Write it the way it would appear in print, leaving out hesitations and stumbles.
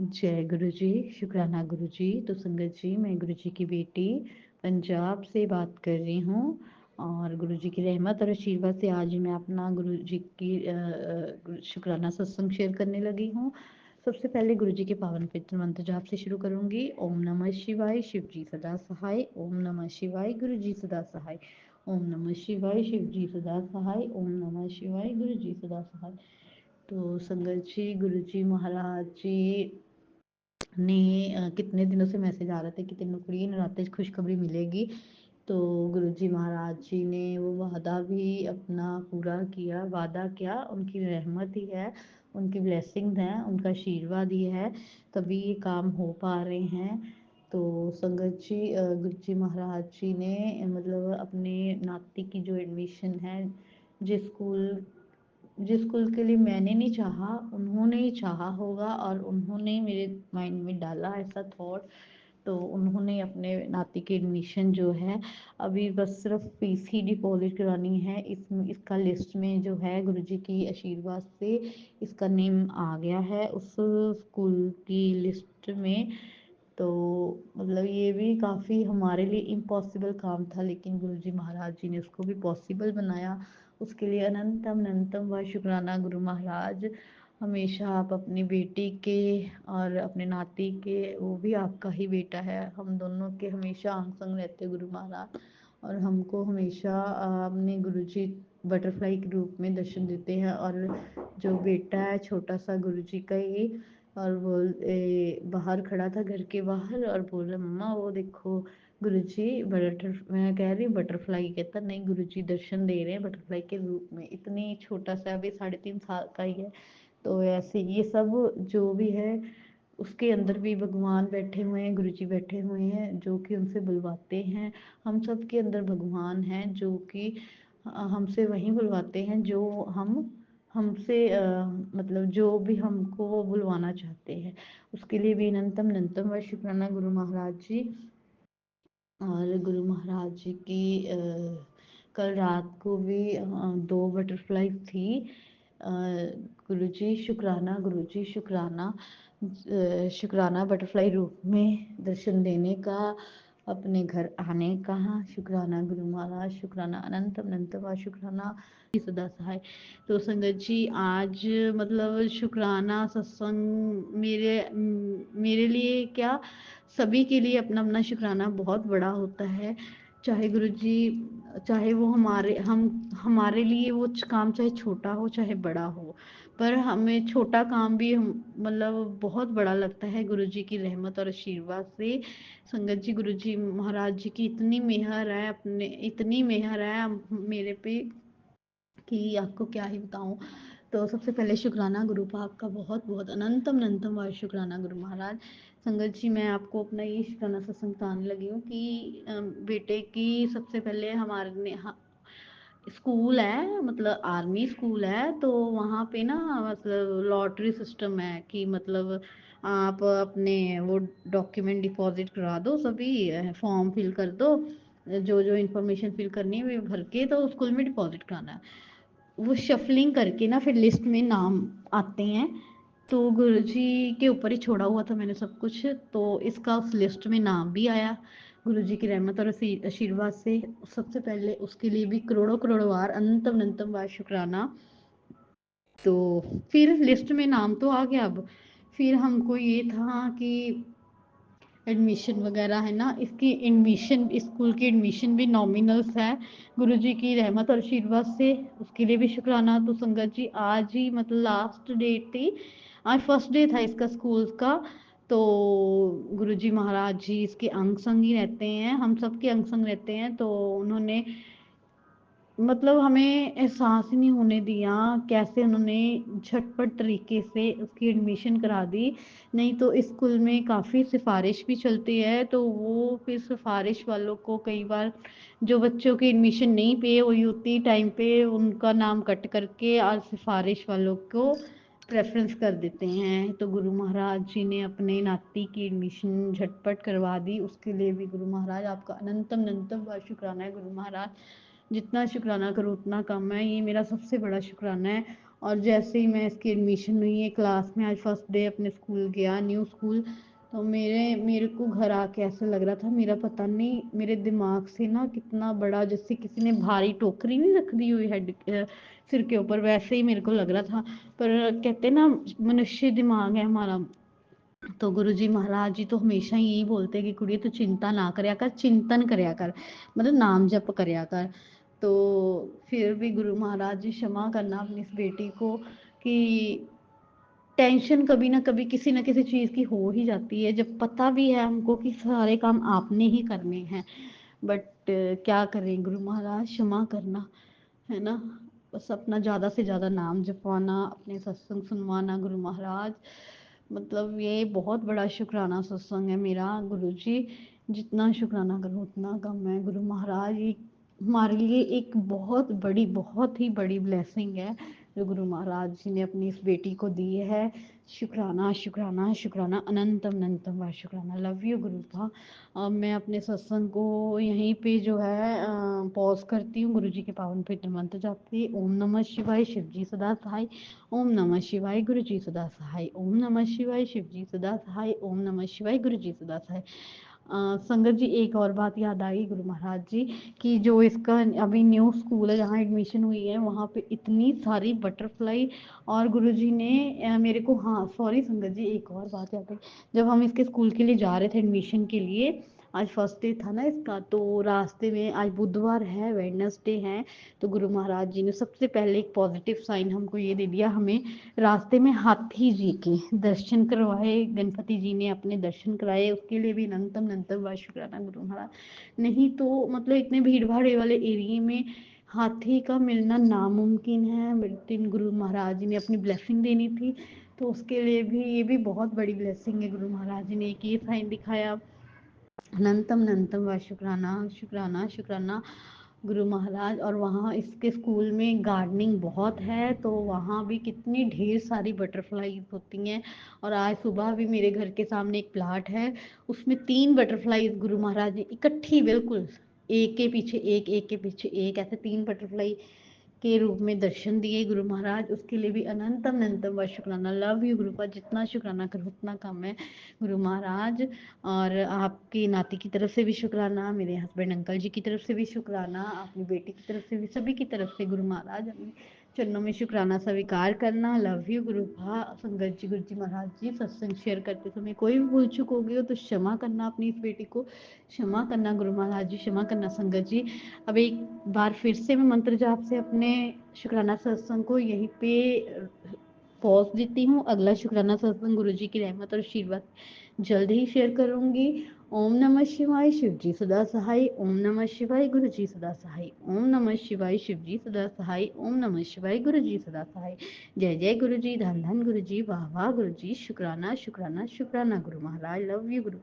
जय गुरु जी, शुक्राना गुरु जी। तो संगत जी, मैं गुरु जी की बेटी पंजाब से बात कर रही हूँ और गुरु जी की रहमत और आशीर्वाद से आज मैं अपना गुरु जी की शुक्राना सत्संग शेयर करने लगी हूँ। सबसे पहले गुरु जी के पावन पवित्र मंत्र जाप से शुरू करूंगी। ओम नमः शिवाय, शिव जी सदा सहाय। ओम नमः शिवाय, गुरु जी सदा सहाय। ओम नमः शिवाय, शिव जी सदा सहाय। ओम नमः शिवाय, गुरु जी सदा सहाय। तो संगत जी, गुरु जी महाराज जी ने कितने दिनों से मैसेज आ रहे थे कि तेनों कुड़ी नराते खुशखबरी मिलेगी। तो गुरुजी महाराज जी ने वो वादा भी अपना पूरा किया। वादा क्या, उनकी रहमत ही है, उनकी ब्लेसिंग है, उनका आशीर्वाद ही है, तभी ये काम हो पा रहे हैं। तो संगत जी, गुरुजी महाराज जी ने मतलब अपने नाती की जो एडमिशन है, जिस स्कूल के लिए मैंने नहीं चाहा, उन्होंने ही चाहा होगा और उन्होंने मेरे माइंड में डाला ऐसा थॉट। तो उन्होंने अपने नाती की एडमिशन जो है, अभी बस सिर्फ फीस ही डिपॉजिट करानी है। इसका लिस्ट में जो है, गुरुजी की आशीर्वाद से इसका नेम आ गया है उस स्कूल की लिस्ट में। तो मतलब ये भी काफ़ी हमारे लिए इम्पॉसिबल काम था, लेकिन गुरुजी महाराज जी ने उसको भी पॉसिबल बनाया। उसके लिए अनंतम अनंतम व शुक्राना गुरु महाराज। हमेशा आप अपनी बेटी के और अपने नाती के, वो भी आपका ही बेटा है, हम दोनों के हमेशा अंग संग रहते गुरु महाराज। और हमको हमेशा अपने गुरुजी बटरफ्लाई के रूप में दर्शन देते हैं। और जो बेटा है छोटा सा, गुरुजी का ही, और बाहर खड़ा था घर के बाहर और बोल रहा, मम्मा वो देखो गुरुजी मैं कह रही बटरफ्लाई, कहता नहीं गुरुजी दर्शन दे रहे हैं बटरफ्लाई के रूप में। इतनी छोटा सा, अभी 3.5 साल का ही है। तो ऐसे ये सब जो भी है, उसके अंदर भी भगवान बैठे हुए हैं, गुरुजी बैठे हुए हैं जो कि उनसे बुलवाते हैं। हम सब के अंदर भगवान हैं जो कि हमसे वहीं बुलवाते हैं जो हमसे मतलब जो भी हमको बुलवाना चाहते हैं। उसके लिए भी अनंतम अनंतम व शुक्राना गुरु महाराज जी। और गुरु महाराज जी की कल रात को भी 2 बटरफ्लाई थी। गुरुजी शुक्राना, गुरुजी शुक्राना। शुक्राना बटरफ्लाई रूप में दर्शन देने का, अपने घर आने का। शुक्राना गुरु महाराज, शुक्राना अनंत अनंत व शुक्राना सदा सहाय। तो संगत जी, आज मतलब शुक्राना सत्संग मेरे लिए क्या, सभी के लिए अपना अपना शुक्राना बहुत बड़ा होता है। चाहे गुरुजी, चाहे वो हमारे लिए वो काम चाहे छोटा हो चाहे बड़ा हो, पर हमें छोटा काम भी मतलब बहुत बड़ा लगता है गुरुजी की रहमत और आशीर्वाद से। संगत जी, गुरुजी महाराज जी की इतनी मेहर है, अपने इतनी मेहर है मेरे पे कि आपको क्या ही बताऊं। तो सबसे पहले शुक्राना गुरु पाक का बहुत बहुत अनंतम अनंतम वार शुक्राना गुरु महाराज। संगत जी, मैं आपको अपना ये शुक्राना सत्संग बताने लगी हूँ कि बेटे की सबसे पहले हमारे स्कूल है, मतलब आर्मी स्कूल है। तो वहाँ पे ना मतलब लॉटरी सिस्टम है कि मतलब आप अपने वो डॉक्यूमेंट डिपॉजिट करा दो, सभी फॉर्म फिल कर दो, जो जो इन्फॉर्मेशन फिल करनी है वो भर के तो स्कूल में डिपॉजिट कराना है। वो शफलिंग करके ना फिर लिस्ट में नाम आते हैं। तो गुरुजी के ऊपर ही छोड़ा हुआ था मैंने सब कुछ, तो इसका उस लिस्ट में नाम भी आया गुरुजी की रहमत और आशीर्वाद से। सबसे पहले उसके लिए भी करोड़ों करोड़ों बार अनंतम अनंतम बार शुक्राना। तो फिर लिस्ट में नाम तो आ गया। अब फिर हमको ये था कि एडमिशन वगैरह है ना, इसकी एडमिशन, स्कूल की एडमिशन भी नॉमिनल्स है गुरुजी की रहमत और आशीर्वाद से। उसके लिए भी शुक्राना। तो संगत जी, आज ही मतलब लास्ट डेट थी, आज फर्स्ट डे था इसका स्कूल का। तो गुरुजी महाराज जी इसके अंग संग ही रहते हैं, हम सब के अंग संग रहते हैं। तो उन्होंने मतलब हमें एहसास ही नहीं होने दिया कैसे उन्होंने झटपट तरीके से उसकी एडमिशन करा दी। नहीं तो इस स्कूल में काफ़ी सिफारिश भी चलती है, तो वो फिर सिफारिश वालों को कई बार जो बच्चों की एडमिशन नहीं पे हुई होती टाइम पे, उनका नाम कट करके और सिफारिश वालों को प्रेफरेंस कर देते हैं। तो गुरु महाराज जी ने अपने नाती की एडमिशन झटपट करवा दी। उसके लिए भी गुरु महाराज आपका अनंतम अनंतम बार शुक्राना है गुरु महाराज। जितना शुक्राना करो उतना कम है, ये मेरा सबसे बड़ा शुक्राना है। और जैसे ही मैं इसकी एडमिशन हुई है क्लास में, आज फर्स्ट डे अपने स्कूल गया, न्यू स्कूल, तो मेरे को घर आके ऐसे लग रहा था, मेरा पता नहीं मेरे दिमाग से ना कितना बड़ा, जैसे किसी ने भारी टोकरी नहीं रख दी हुई हेड सिर के ऊपर, वैसे ही मेरे को लग रहा था। पर कहते ना मनुष्य दिमाग है हमारा, तो गुरु जी महाराज जी तो हमेशा ही यही बोलते कि कुड़िए तू चिंता ना करया कर, चिंतन करया कर, मतलब नाम जप करया कर। तो फिर भी गुरु महाराज जी क्षमा करना अपनी इस बेटी को कि टेंशन कभी ना कभी किसी ना किसी चीज की हो ही जाती है, जब पता भी है हमको कि सारे काम आपने ही करने हैं, बट क्या करें गुरु महाराज, क्षमा करना, है ना। बस अपना ज्यादा से ज्यादा नाम जपवाना, अपने सत्संग सुनवाना गुरु महाराज, मतलब ये बहुत बड़ा शुक्राना सत्संग है मेरा गुरु जी, जितना शुक्राना करूँ उतना कम है गुरु महाराज। ये हमारे लिए एक बहुत ही बड़ी ब्लेसिंग है जो गुरु महाराज जी ने अपनी इस बेटी को दी है। शुक्राना शुक्राना शुक्राना, अनंतम अनंतम व शुक्राना। लव यू गुरु भा। अब मैं अपने सत्संग को यहीं पे जो है पॉज करती हूँ, गुरु जी के पावन पवित्र मंत्र जापते, ओम नमः शिवाय, शिव जी सदा सहाय, ओम नमः शिवाय, गुरु जी सदा सहाय, ओम नमः शिवाय, शिव जी सदा सहाय, ओम नमः शिवाय, गुरु जी सदा सहाय। संगत जी एक और बात याद आई गुरु महाराज जी, कि जो इसका अभी न्यू स्कूल है जहाँ एडमिशन हुई है, वहाँ पे इतनी सारी बटरफ्लाई, और गुरु जी ने मेरे को, हाँ सॉरी संगत जी एक और बात याद आई, जब हम इसके स्कूल के लिए जा रहे थे एडमिशन के लिए, आज फर्स्ट डे था ना इसका, तो रास्ते में, आज बुधवार है, वेडनेसडे है, तो गुरु महाराज जी ने सबसे पहले एक पॉजिटिव साइन हमको ये दे दिया, हमें रास्ते में हाथी जी के दर्शन करवाए, गणपति जी ने अपने दर्शन कराए, उसके लिए भी अनंतम अनंतम व शुक्राना गुरु महाराज। नहीं तो मतलब इतने भीड़ भाड़ वाले एरिया में हाथी का मिलना नामुमकिन है, लेकिन गुरु महाराज जी ने अपनी ब्लेसिंग देनी थी, तो उसके लिए भी ये भी बहुत बड़ी ब्लेसिंग है, गुरु महाराज जी ने एक ये साइन दिखाया। अनंतम अनंतम व शुक्राना शुक्राना शुक्राना गुरु महाराज। और वहाँ इसके स्कूल में गार्डनिंग बहुत है, तो वहाँ भी कितनी ढेर सारी बटरफ्लाईज होती हैं, और आज सुबह भी मेरे घर के सामने एक प्लाट है, उसमें 3 बटरफ्लाईज गुरु महाराज ने इकट्ठी, बिल्कुल एक के पीछे एक के पीछे एक, ऐसे 3 बटरफ्लाई के रूप में दर्शन दिए गुरु महाराज, उसके लिए भी अनंतम अनंतम व शुक्राना। लव यू गुरु, जितना शुक्राना करो उतना कम है गुरु महाराज। और आपकी नाती की तरफ से भी शुक्राना, मेरे हस्बैंड अंकल जी की तरफ से भी शुक्राना, अपनी बेटी की तरफ से भी, सभी की तरफ से गुरु महाराज अपने चरणों में शुक्राना स्वीकार करना। लव यू गुरु भा। संगत जी, गुरु जी महाराज जी, सत्संग शेयर करते समय कोई भी भूल चूक हो गई हो तो क्षमा करना, अपनी इस बेटी को क्षमा करना गुरु महाराज जी, क्षमा करना संगत जी। अब एक बार फिर से मैं मंत्र जाप से अपने शुक्राना सत्संग को यहीं पे पॉज देती हूँ। अगला शुक्राना सत्संग गुरु जी की रहमत और आशीर्वाद जल्द ही शेयर करूंगी। ओम नमः शिवाय, शिव जी सदा सहाय, ओम नमः शिवाय, गुरु जी सदा सहाय, ओम नमः शिवाय, शिव जी सदा सहाय, ओम नमः शिवाय, गुरु जी सदा सहाय। जय जय गुरु जी, धन धन गुरु जी, वाह वाह गुरु जी, शुक्राना शुक्राना शुक्राना Guru Maharaj. Love you Guru.